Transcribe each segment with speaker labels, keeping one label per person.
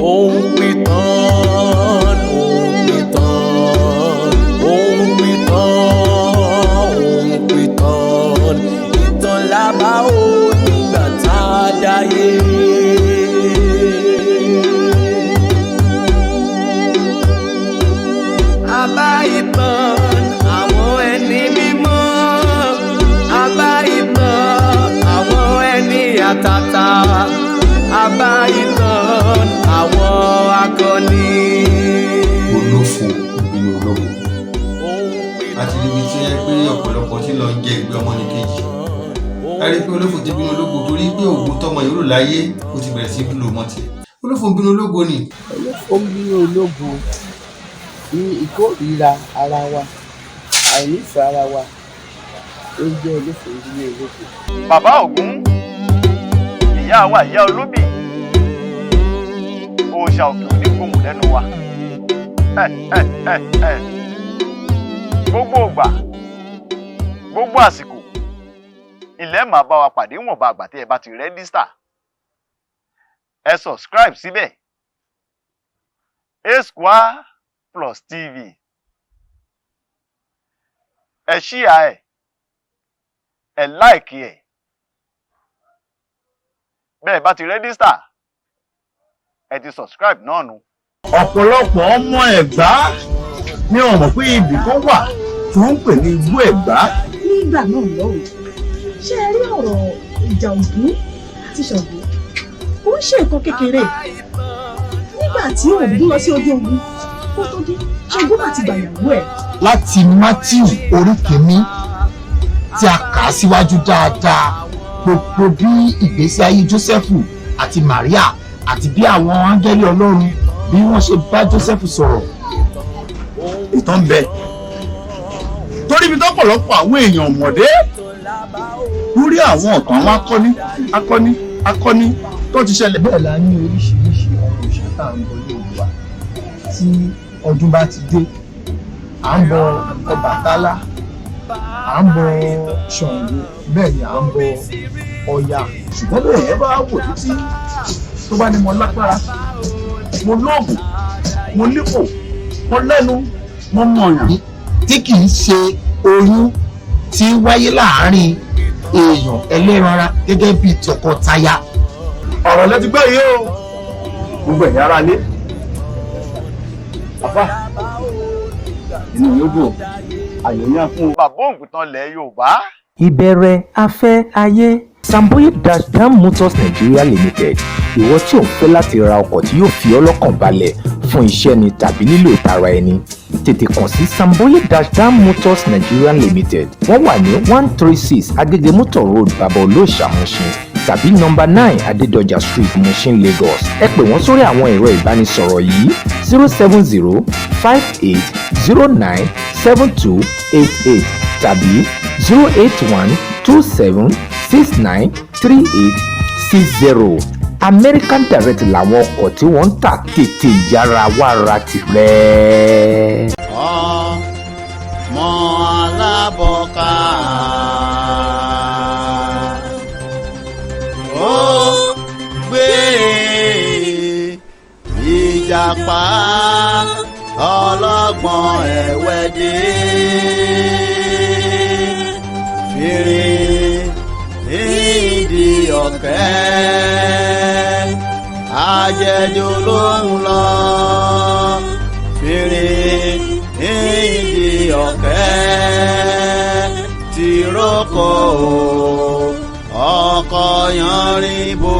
Speaker 1: ohun pìtàn, ohun pìtàn, ohun pìtàn, ohun pìtàn, ìtàn lábá ó nígbà tá a dáyé. Àbá ìtàn àwọn ẹni mímọ́, àbá ìtàn àwọn ẹni àtàtà, àbá ìtàn àwọn akọni.
Speaker 2: Olófò ìbínú ológo àti níbi tí ẹ pé ọ̀pọ̀lọpọ̀ tí lọ ń jẹ ìgbé ọmọ ní kejì. A rí pé olófò ti bínú ológo torí pé òògùn tọmọ yòrò láyé ó ti bẹ̀rẹ̀ sí lò mọ́ tiẹ̀. Olófò ń bínú ológo ni.
Speaker 3: Olófò ń bínú ológo ní ìkórìíra ara wa, àìnífẹ̀ẹ́ ara wa ló jẹ́ olófò ń bínú ológo.
Speaker 4: Bàbá Ògún, ìyá wa ìyá olóbì, òòṣà òkè òní gbòmù lẹ́nu wa. Gbogbo ìgbà, gbogbo àsìkò, ilẹ̀ máa bá wa pàdé wọ̀nba àgbà tí ẹ bá ti rẹ́dísítà. Ẹ subscribe síbẹ̀. A² TV. Ẹ share ẹ̀, ẹ like ẹ̀. Bẹ́ẹ̀ bá ti rẹ́dísítà, ẹ ti subscribe náà nù.
Speaker 5: Ọ̀pọ̀lọpọ̀ ọmọ Ẹ̀gbá ní ọmọ pé ibì kan wà tí wọ́n ń pè ní Igbó Ẹ̀gbá.
Speaker 6: Nígbà náà lọ́wọ́ ṣé ẹ rí ọ̀rọ̀ ìjà Ògún àti Ṣàngó ó ń ṣe nǹkan kékeré. Nígbà tí Ògún lọ sí ojú ogun ó tó dé Ṣàngó àti gbàyàwó ẹ̀.
Speaker 5: Láti Mátíù orí kìíní tí a kà á síwájú dáadáa, gbogbo bí ìgbésí ayé Jósẹ́fù àti Màríà àti bí àwọn áńgẹ́lì Ọlọ́run bí wọ́n ṣe bá Jósẹ́fù sọ̀rọ̀ ìtàn bẹ. Torí ibi tọ́pọ̀lọpọ̀ àwọn èèyàn mọ̀dé lórí àwọn ọ̀tàn àwọn akọni tó ti ṣẹlẹ̀.
Speaker 3: Bẹ́ẹ̀ la ní oríṣiríṣi ọ̀rọ̀ òṣèlú à ń bọ ní Yorùbá tí ọdún bá ti dé. À ń bọ Ọbàtálá, à ń bọ Ṣàngó, bẹ́ẹ̀ ni à ń bọ Ọya. Ṣùgbọ́n bẹ́ẹ̀ ẹ bá wò títí tó bá ní mo lágbára, mo lóògùn, mo lípò, mo lẹ́nu, mo mọ̀yàn.
Speaker 5: Tí kì í ṣe oyún tí wáyé láàárín èèyàn ẹlẹ́ran ara gẹ́gẹ́ bí tọkọtaya.
Speaker 4: Ọ̀rọ̀ lẹ́ti gbọ́ yìí o, gbogbo ẹ̀yà ara lé. Bàbá, inú yóò dùn, àyẹ̀yàn fún bàbá Ògùntàn ilẹ̀ Yorùbá.
Speaker 7: Ìbẹ̀rẹ̀ afẹ́ ayé. Samboye Dam Motors Nigeria Limited. Ìwọ tí ò ń fẹ́ láti ra ọkọ̀ tí yóò fi ọ́ lọ́kàn balẹ̀ fún iṣẹ́ ni tàbí lílò ìtara ẹni, tètè kàn sí Samboye Dam Motors Nigeria Limited. Wọ́n wà ní 136 Agege Motor Road, Baba Olóòṣà, Mushin, tàbí nọ́mbà 9 Adédọjà Street, Mushin, Lagos. Ẹ pè wọ́n sórí àwọn ẹ̀rọ ìbánisọ̀rọ̀ yìí 07058097288 tàbí 08127693860. American Direct làwọn ọkọ̀ tí wọ́n ń tà, tètè yára wá ra tirẹ̀.
Speaker 8: Ọmọ alábọ̀ká ó gbé ìjàpá ọlọ́gbọ́n ẹ̀wẹ́ dé. Fèrè ìdí ọ̀kẹ́ ajẹjọ ló ń lọ. Fèrè ìdí ọ̀kẹ́ tìrókò ọkọ̀ yanrìnbó.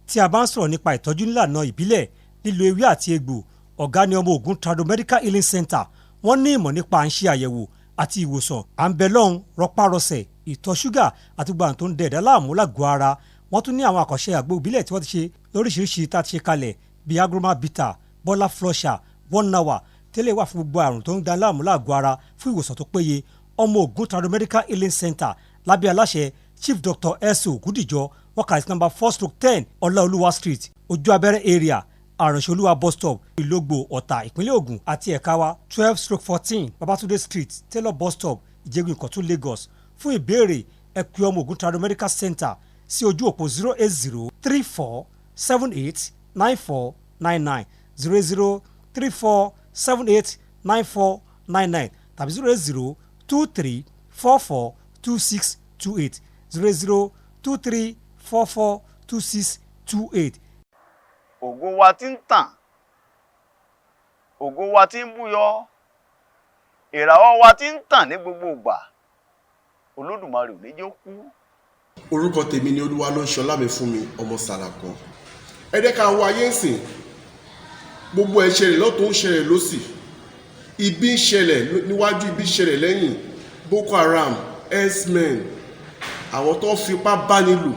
Speaker 9: Tí a bá ń sọ̀rọ̀ nípa ìtọ́jú nílànà ìbílẹ̀, lílo ewé àti egbò, ọ̀gá ni ọmọ Ògún Tradomedical Healing Center. Wọ́n ní ìmọ̀ nípa à ń ṣe àyẹ̀wò àti ìwòsàn, à ń bẹ lọ́hùn, rọpárọsẹ̀, ìtọ̀ ṣúgà àti gbogbo àwọn tó ń dẹ̀ẹ̀dá láàmú lágọ̀ọ́ ara. Wọ́n tún ní àwọn àkànṣe àgbo ìbílẹ̀ tí wọ́n ti ṣe lóríṣiríṣi tá a ti ṣe kalẹ̀ bíi agroma bitter, bola flusher, 1 hour tẹ́lẹ̀ wà fún gbogbo àrùn tó ń da láàmú lágọ̀ọ́ ara fún ìwòsàn tó péye. Ọmọ Ògún Tradomedical Healing Center lábẹ́ aláṣẹ Chief Dr. S.O. Ògúndìjọ, wọ́n kà sí number 4/10 Ọláolúwa Street, ojú abẹ́rẹ́ area, àránṣolúwa bus stop, ìlógbò ọ̀tà, ìpínlẹ̀ Ògùn, àti ẹ̀ka wa 12/14 Babatunde Street, Taylor bus stop, Ìjẹ̀gùn Ìkọ̀tún, Lagos. Fún ìbéèrè ẹ pè ọmọ Ògún Tradomedical Center sí ojú òpó 08034789499 08034789499 tàbí 08023442628 08023442628.
Speaker 4: ògo wa ti ń tàn, ògo wa ti ń búyọ, ìràwọ̀ wa ti ń tàn ní gbogbo ìgbà. Olódùmarè ò ní jẹ́ ó kú.
Speaker 10: Orúkọ tèmi ni Olúwa ló ń ṣọlá mi fún mi ọmọ Sàlàkọ. Ẹ jẹ́ ká wo ayé ìsìn, gbogbo ẹ̀ ṣẹlẹ̀ lọ́tún ń ṣẹlẹ̀ lósì, ibi ń ṣẹlẹ̀ níwájú, ibi ń ṣẹlẹ̀ lẹ́yìn. Boko Haram, herdsmen, àwọn tó ń fipá báni lò,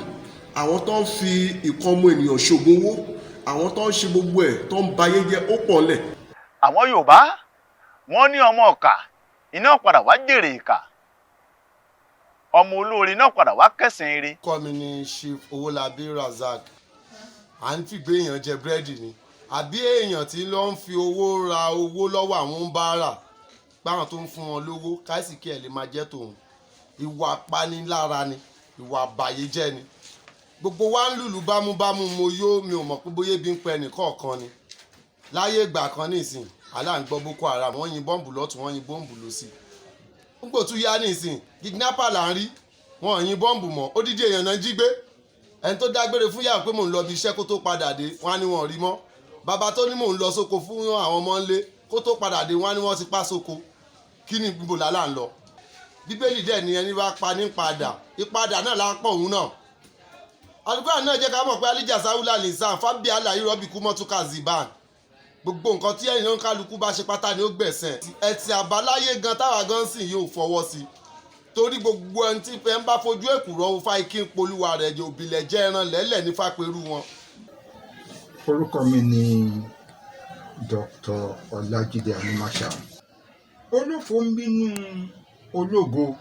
Speaker 10: àwọn tó ń fi ìkan ọmọ ènìyàn ṣògùn owó, àwọn tó ń ṣe gbogbo ẹ̀ tó ń bayé jẹ́ ó pọ̀ lẹ̀.
Speaker 4: Àwọn Yorùbá wọ́n ní ọmọ ọ̀kà iná padà wá jèrè ìkà, ọmọ olóore náà padà wá kẹsàn eré.
Speaker 11: Kọ́ mi ní Chief Owólabí Razak. À ń fìgbé èèyàn jẹ búrẹ́dì ni, àbí èèyàn tí ló ń fi owó ra owó lọ́wọ́ àwọn ń bá rà gbáwọn tó ń fún wọn lówó káìsìkí ẹ̀ lè máa jẹ́ tòun. Ìwà apanilára ni, ìwà àbàyéjẹ́ ni. Gbogbo wa ń lùlù bámúbámú mo yó, mi ò mọ̀ pé bóyá bí ń pẹ́ nìkọ̀ọ̀kan ni. Láyé ìgbà kan nísìn àlá ń gbọ́ Boko Haram, wọ́n yin bọ́ǹbù lọ́tún, wọ́n yin bọ́ǹbù lọ́sì. Nígbò tún yá nísìn kidnapper là ń rí, wọ́n yin bọ́ǹbù mọ́, odidi èèyàn náà jí gbé. Ẹni tó dágbére fún yàrá pé mò ń lọ bí iṣẹ́ kó tó padà dé, wọ́n á ní wọn rí mọ́. Bàbá tó ní mò ń lọ sóko fún àwọn ọmọ ńlé kó tó padà dé, wọ́n á ní wọ́n ti pa sóko. Kí ni gbogbo làlá ń lọ? Bíbélì dẹ̀ ni ẹni bá pa ní padà, ìpadà náà là ń pọ̀ òun náà. Àdúgbò náà jẹ́ ká mọ̀ pé alíjà sáwúlà lè sàn fábí àlàyé rọ́bì kú mọ́túkà ziban. Gbogbo nǹkan tí ẹ̀yìn náà kálukú bá ṣe pátá ni ó gbẹ̀sẹ̀. Ẹ̀tì àbáláyé gan táwa gan sì yóò fọwọ́ sí. Torí gbogbo ẹni tí fẹ́ ń bá fojú èkùrọ́ fa ikí ń polúwa rẹ̀ jẹ́ òbílẹ̀ jẹ́ ẹran lẹ́lẹ̀ ní fápẹ́rú wọn.
Speaker 12: Orúkọ mi ni Dr. Ọlájídé Animasha. Olófo ń bínú ológo.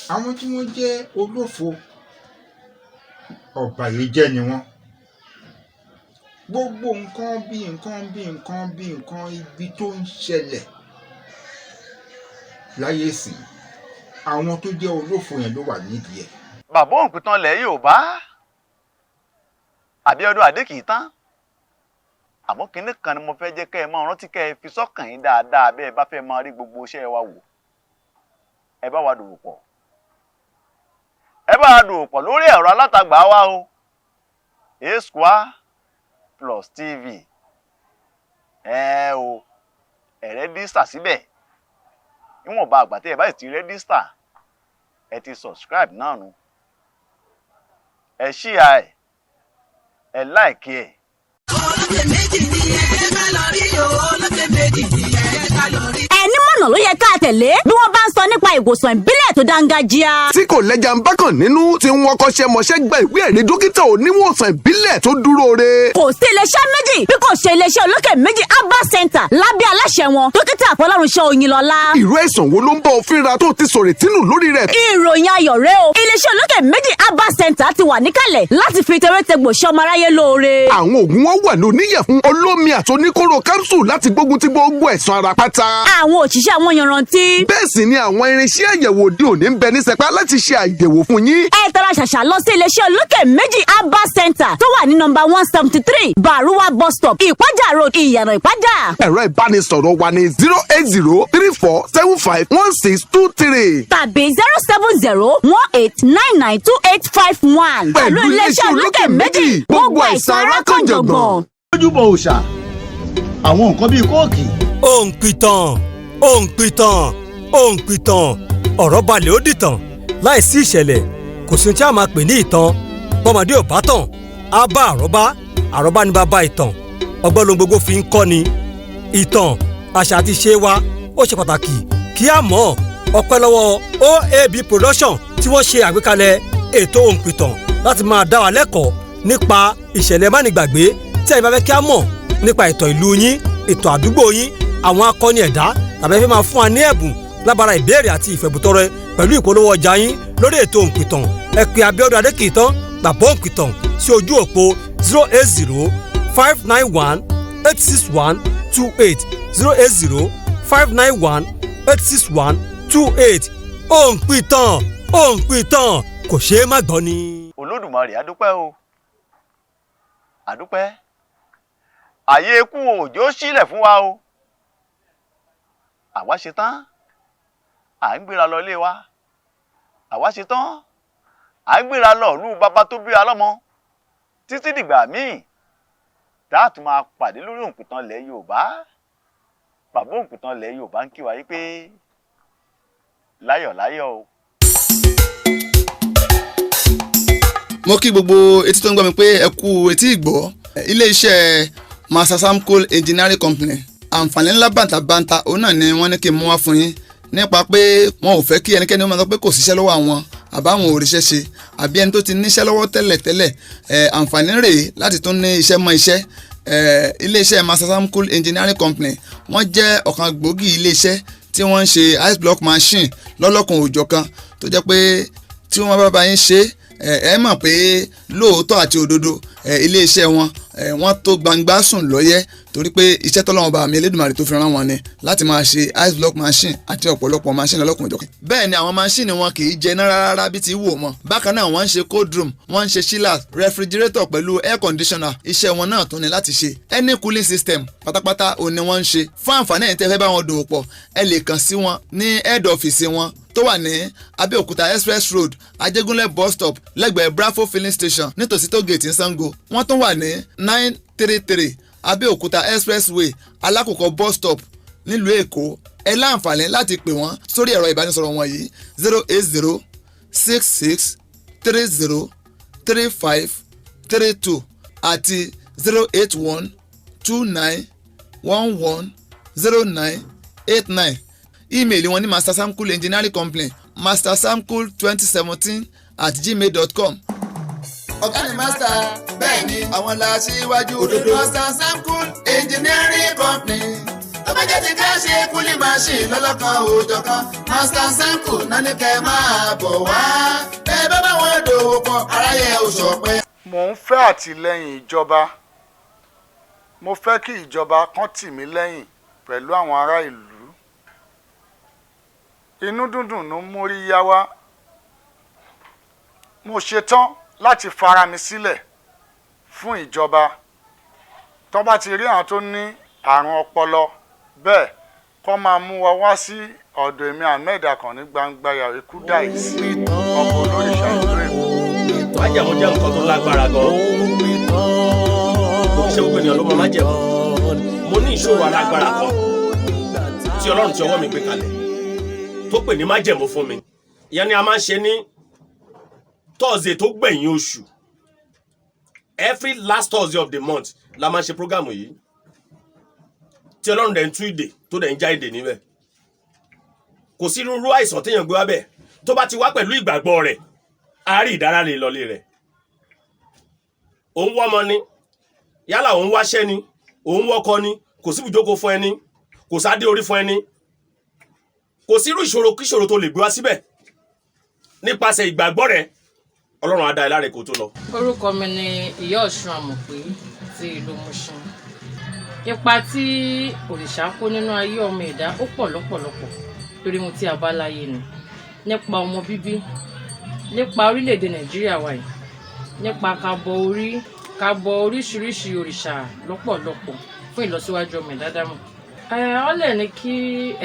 Speaker 12: Àwọn tí wọ́n jẹ́ olófo ọ̀bàyéjẹ́ ni wọ́n. Gbogbo nǹkan bí nǹkan ibi tó ń ṣẹlẹ̀ láyé ìsìn, àwọn tó jẹ́ olófo yẹn ló wà nídìí ẹ̀.
Speaker 4: Bàbá òǹpìtàn lẹ̀ Yorùbá Abíọ́dún Adékìítán. Àmọ́ kinní kan ni mo fẹ́ jẹ́ kẹ́ ẹ máa rántí, kẹ́ ẹ fi sọ́kàn yín dáadáa bẹ́ẹ̀ bá fẹ́ máa rí gbogbo iṣẹ́ wa wò. Ẹ bá wa dòwò pọ̀. Ẹ bá wa dòwò pọ̀ lórí ẹ̀rọ alátagbà wa o. A2+ TV. O ẹ rẹ́dísítà síbẹ̀. Níwọ̀nba àgbà tí ẹ bá sì ti rẹ́dísítà, ẹ ti subscribe náà nù. Ẹ share ẹ̀, ẹ like ẹ̀.
Speaker 13: Olókè méjì ni ẹ ká lọ rí o, olókè méjì ni ẹ ká lọ rí. Ẹni mọ̀nà ló yẹ ká tẹ̀lé bí wọ́n bá ń sọ nípa ìwòsàn ìbílẹ̀ tó dáńgájíá.
Speaker 14: Tí kò lẹ́jà ń bákan nínú, tí wọ́n kọ́ṣẹ́ mọṣẹ́ gba ìwé ẹ̀rí dókítà oníwòsàn ìbílẹ̀ tó dúró re.
Speaker 13: Kò sí iléeṣẹ́ méjì bí kò ṣe iléeṣẹ́ olókè méjì Herbal Center lábẹ́ aláṣẹ wọn dókítà Fọlárunṣọ́ Oyinlọ́lá.
Speaker 14: Irú àìsàn wo ló ń bá ọ fínra tó ti sọ̀rọ̀ tínú lórí rẹ̀?
Speaker 13: Ìròyìn ayọ̀ rẹ o. Iléeṣẹ́ olókè méjì Herbal Center ti wà níkàlẹ̀ láti fi tewétegbò ṣe ọmọ aráyé lóore.
Speaker 14: Àwọn oògùn wọn wà lóníyẹ̀fun, olómi àti oníkóró capsule láti gbógun ti gbogbo àìsàn ara pátá.
Speaker 13: Àwọn òṣìṣẹ́ àwọn yanrantí.
Speaker 14: Bẹ́ẹ̀ sì ni àwọn irinṣẹ́ àyẹ̀wò òde òní ń bẹ ní sẹpá láti ṣe àyẹ̀wò fún yín.
Speaker 13: Ẹ tara ṣàṣà lọ sí iléeṣẹ́ olókè méjì Herbal Center tó wà ní nọ́mbà 173 Baruwa bus stop Ìpájà road Ìyànà Ìpájà.
Speaker 14: Ẹ̀rọ ìbánisọ̀rọ̀ wa ní 08034751623
Speaker 13: tàbí 07018992851. Pẹ̀lú iléeṣẹ́ olókè méjì gbogbo àìsàn ara kan jọ̀gbọ̀n.
Speaker 15: Lójúbọ òòṣà àwọn nǹkan bíi kóòkì.
Speaker 9: òǹpìtàn ọ̀rọ̀ balẹ̀ ó dìtàn láìsí ìṣẹ̀lẹ̀ kò sí ohun tí a máa pè ní ìtàn. Bọ́mọdé ò bá tàn á bá àrọ́bá ní bàbá ìtàn. Ọgbọ́n ló gbogbo fi ń kọ́ ni. Ìtàn àṣà àti ìṣe wa ó ṣe pàtàkì kí a mọ̀. Ọpẹ́ lọ́wọ́ OAB production tí wọ́n ṣe àgbékalẹ̀ ètò òǹpìtàn láti máa dá wa lẹ́kọ̀ọ́ nípa ìṣẹ̀lẹ̀ mánigbàgbé tí ẹ̀yin bá fẹ́ kí a mọ̀ nípa ìtàn ìlú yín, ìtàn àdúgbò yín, àwọn akọni ẹ̀dá tàbí ẹ fẹ́ máa fún wa ní ẹ̀bùn lábára ìbéèrè àti ìfẹ̀bùtọrẹ pẹ̀lú ìpolówó ọjà yín lórí ètò òǹpìtàn. Ẹ pè Abíọ́dún Adékìítán bàbá òǹpìtàn sí ojú òpó 08059186128 08059186128. Òǹpìtàn kò ṣeé má gbọ́ ni.
Speaker 4: Elédùmarè adúpẹ́ o àdúpẹ́ àyè ikú òjò sílẹ̀ fún wa o àwa ṣe tán à ń gbéra lọ ilé wa àwa ṣe tán à ń gbéra lọ ìlú bàbá tó bí alọ́mọ títí dìgbà míì dáàtú máa pàdé lórí Òǹpìtàn ilẹ̀ Yorùbá bàbá Òǹpìtàn ilẹ̀ Yorùbá ń kí wa yí pé láyọ̀ láyọ̀ o.
Speaker 16: mo kí gbogbo etí tó ń gbọ́ mi pé ẹ kú etí ìgbọ́ ilé-iṣẹ́ Master Samcoal Engineering Company àǹfààní ńlá bàǹtàbàǹtà òun náà ni wọ́n ní kí n mú wá fún yín nípa pé wọn ò fẹ́ kí ẹnikẹ́ni máa sọ pé kò síṣẹ́ lọ́wọ́ àwọn àbáwọn òrìṣẹ́ ṣe àbí ẹni tó ti níṣẹ́ lọ́wọ́ tẹ́lẹ̀ àǹfààní rèé láti tún ní iṣẹ́ mọ́ iṣẹ́ ilé-iṣẹ́ Master Samcoal Engineering Company wọ́n jẹ́ ọ̀kan gbòógì ilé-iṣẹ́ tí wọ́n ń ṣe ice block machine lọ́lọ́kan òjọ̀kan tó jẹ́ pé tí wọ́n bá bá yín ṣe ẹ mọ̀ pé lóòótọ́ àti òdodo iléeṣẹ́ wọn wọ́n tó gbangba sùn lọ́yẹ́ torí pé iṣẹ́ tọ́lọ́wọ́n bá mi Elédùmarè tó fi rán wọn ni láti máa ṣe ice block machine àti ọ̀pọ̀lọpọ̀ machine lọ́lọ́kùn òjọ̀kan. bẹ́ẹ̀ ni àwọn machine wọn kì í jẹná rárá bí ti wò mọ́ bákan náà wọ́n ń ṣe cold room wọ́n ń ṣe chillers refrigerator pẹ̀lú air conditioner iṣẹ́ wọn náà tún ni láti ṣe any cooling system pátápátá òun ni wọ́n ń ṣe fún àǹfààní ẹ̀yin tẹ́ fẹ́ bá wọn dòwò pọ̀ ẹ lè kàn sí wọn ní head office wọn tó wà ní Abẹ́òkúta express road Ajégúnlẹ̀ bus stop lẹ́gbẹ̀ẹ́ Bravo filling station nítòsí tó gate ní Sango wọ́n tún wà ní 933 Abẹ́òkúta expressway Alákòókò bus stop nílùú Èkó ẹ láǹfààní láti pè wọ́n sórí ẹ̀rọ ìbánisọ̀rọ̀ wọn yìí 08066303532 àti 08129110989 ímeèlì wọn ní Master Samcoal Engineering Company mastersamcoal2017@gmail.com.
Speaker 11: ọ̀gá ni master bẹ́ẹ̀ ni àwọn la ṣíwájú òdodo Master Samcoal Engineering Company tó bá jẹ́ ti ká ṣe kúlì machine lọ́lọ́kan òòjọ̀kan Master Samcoal náà ní kẹ́ máa bọ̀ wá bẹ́ẹ̀ bá bá wọn dòwò pọ̀ aráyé oṣù ọ̀pẹ.
Speaker 12: mò ń fẹ́ àtìlẹ́yìn ìjọba mo fẹ́ kí ìjọba kan tì mí lẹ́yìn pẹ̀lú àwọn ará ìlú inú dúndùn ló mórí yá wá mo ṣetán láti fara mi sílẹ̀ fún ìjọba tó bá ti rí àwọn tó ní àrùn ọpọlọ bẹ́ẹ̀ kó máa mú wa wá sí ọ̀dọ̀ èmi Ahmed Àkànní gbangba yàrá ikú dáìsí ọkọ̀ olóríṣà ìlú Èkó.
Speaker 17: májẹ̀mú jẹ́ nǹkan tó lágbára gan-an kò ṣe gbogbo ènìyàn ló mọ májẹ̀mú mo ní ìṣòro alágbára kan tí Ọlọ́run ti ọwọ́ mi gbé kalẹ̀ tó pè ní májẹ̀mú fún mi ìyẹn ni a máa ń ṣe ní Thursday tó gbẹ̀yìn oṣù every last Thursday of the month la máa ń ṣe programu yìí tí Ọlọ́run dẹ̀ ń tú ìdè tó dẹ̀ ń já ìdè níbẹ̀ kò sí irú àìsàn téèyàn gbé wá bẹ̀ tó bá ti wá pẹ̀lú ìgbàgbọ́ rẹ̀ á rí ìdárayá lọlé rẹ̀ òun wọ́mọ ni yálà òun wáṣẹ́ ni òun wọ́kọ ni kò sí ibùjókòó fún ẹni kò sáde orí fún ẹni kò sí irú ìṣòro kíṣòro tó lè gbé wá síbẹ̀ nípasẹ̀ ìgbàgbọ́ rẹ̀ Ọlọ́run á dá ẹ láre kó tó lọ.
Speaker 18: orúkọ mi ni Ìyá Ọ̀ṣun Àmọ̀pé ti ìlú Mùṣin. Ipa tí òrìṣà kó nínú ayé ọmọ ẹ̀dá ó pọ̀ lọ́pọ̀lọpọ̀ torí mo ti àbáláyé ni nípa ọmọ bíbí nípa orílẹ̀-èdè Nàìjíríà wa yìí nípa ká bọ oríṣiríṣi òrìṣà lọ́pọ̀lọpọ̀ fún ìlọsíwájú ọmọ ẹ̀dá dámọ̀. Ọlẹ̀ ní kí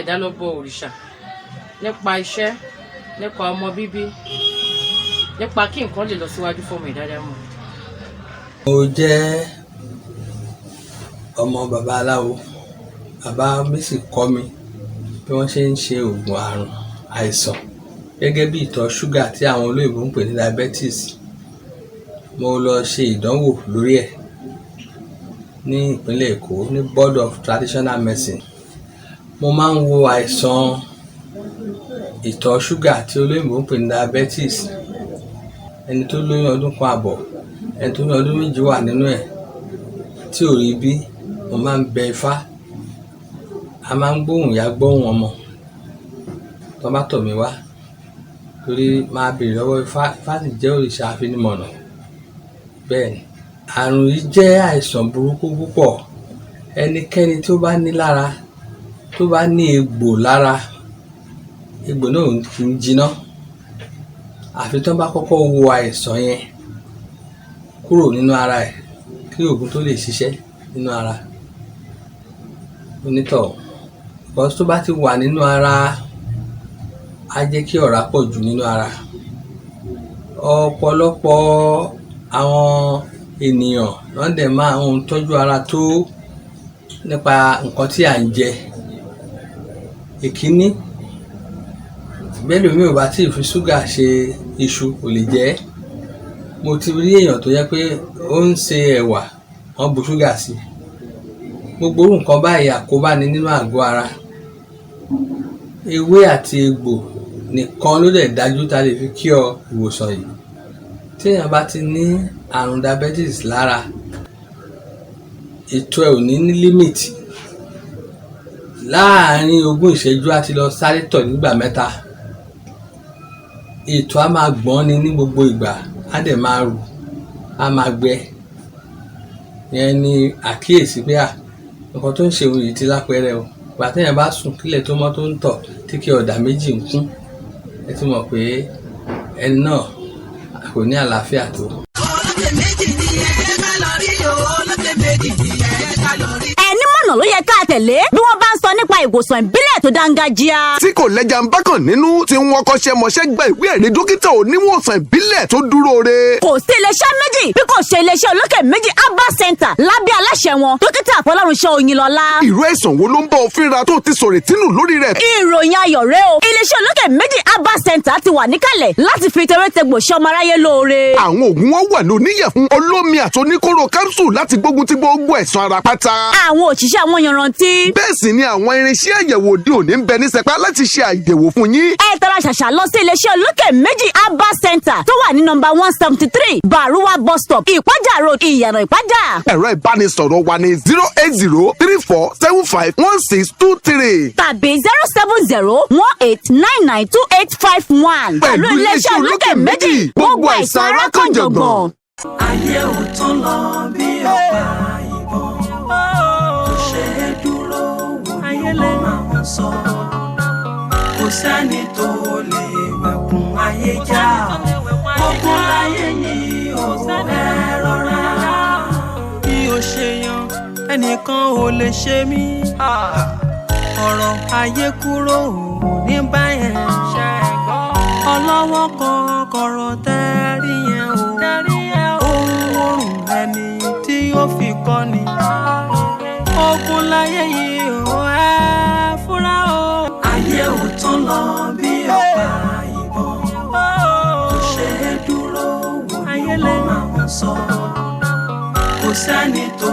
Speaker 18: ẹ̀dá lọ bọ òrìṣà nípa iṣẹ́ nípa ọmọ bíbí nípa kí nǹkan lè lọ síwájú fọmọ ẹ̀dá dámọ̀.
Speaker 19: mo jẹ́ ọmọ bàbá aláwo bàbá mi sì kọ́ mi bí wọ́n ṣe ń ṣe oògùn àrùn àìsàn gẹ́gẹ́ bí ìtọ̀ ṣúgà tí àwọn olóyìnbó ń pè ní diabetes. Mo lọ ṣe ìdánwò lórí ẹ̀ ní ìpínlẹ̀ Èkó ní Board of Traditional Medicine. Mo máa ń wo àìsàn ìtọ̀ ṣúgà tí olóyìnbó ń pè ní diabetes. Ẹni tó lóyún ọdún kan àbọ̀ ẹni tó ní ọdún méjì wà nínú ẹ̀ tí ò rí bí mo máa ń bẹ Ifá. A máa ń gbóhùn ìyá gbóhùn ọmọ tó bá tọ̀ mí wá torí máa béèrè lọ́wọ́ Ifá sì jẹ́ òrìṣà afinimọ̀nà. Bẹ́ẹ̀ ni àrùn yìí jẹ́ àìsàn burúkú púpọ̀. Ẹnikẹ́ni tó bá ní lára tó bá ní egbò lára egbò náà kì í jiná àfi tó bá kọ́kọ́ wo àìsàn yẹn kúrò nínú ara ẹ̀ kí oògùn tó lè ṣiṣẹ́ nínú ara onítọ̀hún. Because tó bá ti wà nínú ara á jẹ́ kí ọ̀rá pọ̀ jù nínú ara. Ọ̀pọ̀lọpọ̀ àwọn ènìyàn wọ́n dẹ̀ máa ń tọ́jú ara tó nípa nǹkan tí à ń jẹ. Ìkíní, bẹ́lòmíì ò bá tí ì fi ṣúgà ṣe iṣu kò lè jẹ ẹ́. Mo ti rí èèyàn tó jẹ́ pé ó ń ṣe ẹ̀wà wọ́n bu ṣúgà sí i. Gbogbo irú nǹkan báyìí àkóbá ni nínú àgọ́ ara. Ewé àti egbò nìkan ló dẹ̀ dájú tá lè fi kí ọ ìwòsàn yìí. Tí èèyàn bá ti ní àrùn diabetes lára, ìtọ̀ ẹ̀ ò ní límìtì. Láàárín 20 ìṣẹ́jú á ti lọ sáré tọ̀ nígbà 3. Ìtọ̀ á máa gbọ̀n ni ní gbogbo ìgbà, á dẹ̀ máa rù, á máa gbẹ. Ìyẹn ni àkíyèsí pé nǹkan tó ń ṣe òun yìí ti lápẹẹrẹ o. Ìgbà téèyàn bá sùn kílẹ̀ tó mọ́ tó ń tọ̀ tí kí ọ̀dà méjì ń kún, ẹ ti mọ̀ pé ẹni náà kò ní àlàáfíà tó.
Speaker 13: Ẹni mọ̀nà ló yẹ ká tẹ̀lé bí wọ́n bá ń sọ nípa ìwòsàn ìbílẹ̀ tó dáńgájíá.
Speaker 14: tí kò lẹ́jà ń bákan nínú tí wọ́n kọ́ṣẹ́ mọṣẹ́ gba ìwé ẹ̀rí dókítà oníwòsàn ìbílẹ̀ tó dúró re.
Speaker 13: Kò sí iléeṣẹ́ méjì bí kò ṣe iléeṣẹ́ olókè méjì Herbal Center lábẹ́ aláṣẹ wọn dókítà Fọlọ́runṣọ́ Oyinlọ́lá.
Speaker 14: Irú àìsàn wo ló ń bá ọ fínra tó ti sọ̀rọ̀ tínú lórí rẹ̀?
Speaker 13: Ìròyìn ayọ̀ rẹ o. Iléeṣẹ́ olókè méjì Herbal Center ti wà níkàlẹ̀ láti fi tewétegbò ṣe ọmọ aráyé lóore.
Speaker 14: Àwọn oògùn wọn wà lóníyẹ̀fun olómi àti oníkóró capsule láti gbógun ti gbogbo ẹ̀sùn ara pátá.
Speaker 13: Àwọn òṣìṣẹ́ àwọn yanrantí.
Speaker 14: Bẹ́ẹ̀ sì ni àwọn irinṣẹ́ àyẹ̀wò òde òní ń bẹ ní sẹpá láti ṣe àyẹ̀wò fún yín.
Speaker 13: Ẹ tara ṣàṣà lọ sí iléeṣẹ́ olókè méjì Herbal Center tó wà ní nọ́mbà 173 Baruwa bus stop Ìpájà road Ìyànà Ìpájà.
Speaker 14: Ẹ̀rọ ìbánisọ̀rọ̀ wa ní 08034751623
Speaker 13: tàbí 07018992851.
Speaker 14: Pẹ̀lú iléeṣẹ́ olókè méjì gbogbo àìsàn ara kan jọ̀gbọ̀n.
Speaker 20: Ayé ò tán lọ bí ọ̀pá ìbọn, kò ṣe é dúró wò ní wọ́n máa ń sọ. Kò sẹ́ni tó lè wẹ̀kùn ayé já, ogun láyé yìí ò ẹ rọra. Bí o ṣe yan ẹnìkan ò lè ṣe mí, ọ̀rọ̀ ayé kúrò ní báyẹn. Ọlọ́wọ́ kan kọ̀rọ̀ tẹ́rí yẹn o, ohun ẹni tí ó fi kọ́ ni. Ogun láyé yìí ò ẹ fúnra o. Ayé ò tán lọ bí ọ̀pá ìbọn, kò ṣe é dúró wò ní wọ́n máa ń sọ. Kò sẹ́ni tó